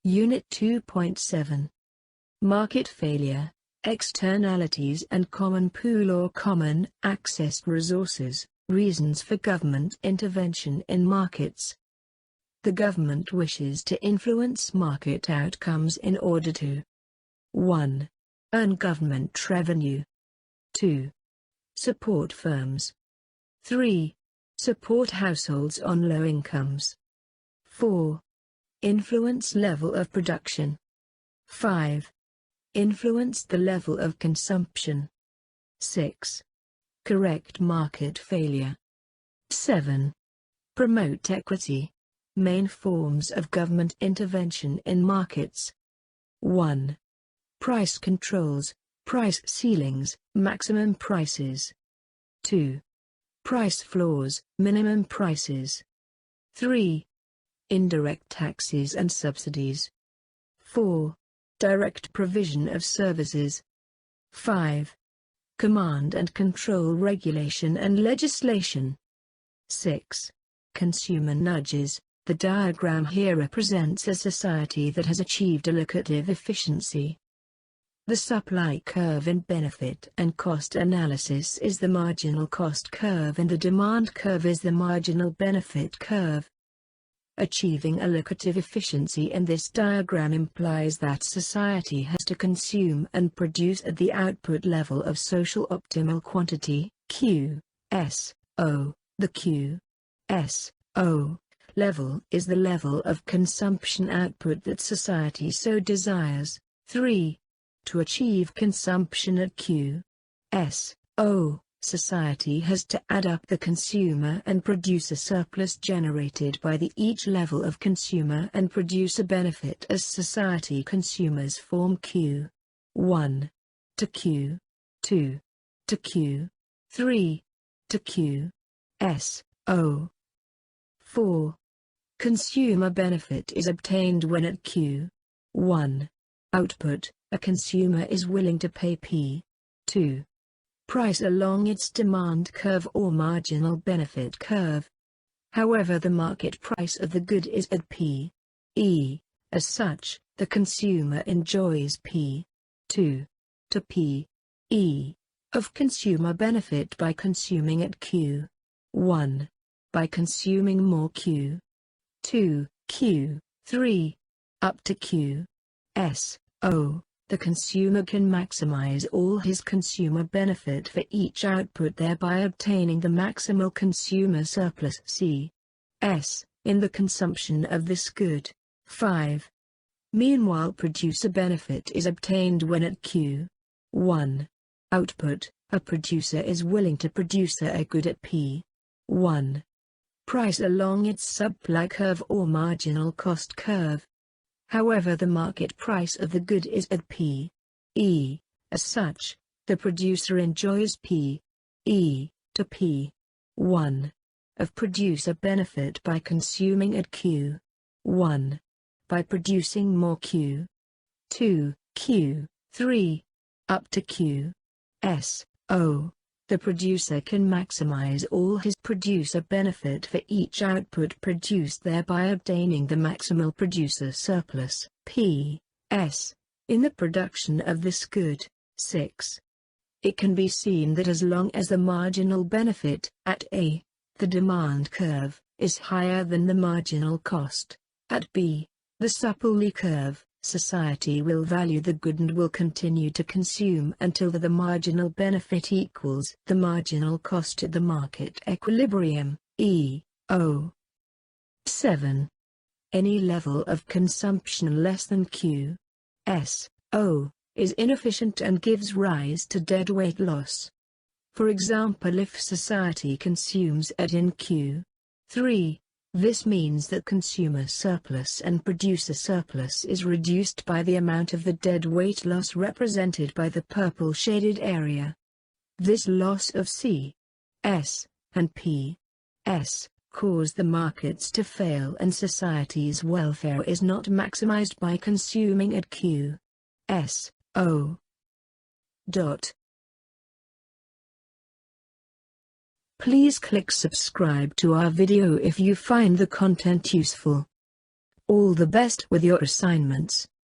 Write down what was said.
Unit 2.7. Market failure, externalities and common pool or common accessed resources, reasons for government intervention in markets. The government wishes to influence market outcomes in order to 1. Earn government revenue. 2. Support firms. 3. Support households on low incomes. 4. Influence level of production. 5. Influence the level of consumption. 6. Correct market failure. 7. Promote equity. Main forms of government intervention in markets. 1. Price controls, price ceilings, maximum prices. 2. Price floors, minimum prices. 3. Indirect taxes and subsidies. 4. Direct provision of services. 5. Command and control regulation and legislation. 6. Consumer nudges. The diagram here represents a society that has achieved allocative efficiency. The supply curve in benefit and cost analysis is the marginal cost curve and the demand curve is the marginal benefit curve. Achieving allocative efficiency in this diagram implies that society has to consume and produce at the output level of social optimal quantity, Q, S, O. The Q, S, O level is the level of consumption output that society so desires. 3. To achieve consumption at Q, S, O, society has to add up the consumer and producer surplus generated by each level of consumer and producer benefit as society consumers form Q. 1. To Q. 2. To Q. 3. To Q. S. O. 4. Consumer benefit is obtained when at Q. 1. Output, a consumer is willing to pay P. 2. Price along its demand curve or marginal benefit curve. However, the market price of the good is at P. E. As such, the consumer enjoys P. 2. To P. E. of consumer benefit by consuming at Q. 1. By consuming more Q. 2. Q. 3. Up to Q. S. O. The consumer can maximize all his consumer benefit for each output, thereby obtaining the maximal consumer surplus C. S. in the consumption of this good. 5. Meanwhile, producer benefit is obtained when at Q. 1. Output, a producer is willing to produce a good at P. 1. Price along its supply curve or marginal cost curve. However, the market price of the good is at P. E. As such, the producer enjoys P. E. to P. 1. of producer benefit by consuming at Q. 1. by producing more Q. 2. Q. 3. up to Q. S. O. The producer can maximize all his producer benefit for each output produced, thereby obtaining the maximal producer surplus, P. S. in the production of this good. 6. It can be seen that as long as the marginal benefit, at A, the demand curve, is higher than the marginal cost, at B, the supply curve, society will value the good and will continue to consume until the marginal benefit equals the marginal cost at the market equilibrium, E. O. 7. Any level of consumption less than Q. S. O. is inefficient and gives rise to deadweight loss. For example, if society consumes at in Q. 3, this means that consumer surplus and producer surplus is reduced by the amount of the deadweight loss represented by the purple shaded area. This loss of C. S. and P. S. cause the markets to fail and society's welfare is not maximized by consuming at Q. S. O. Please click subscribe to our video if you find the content useful. All the best with your assignments.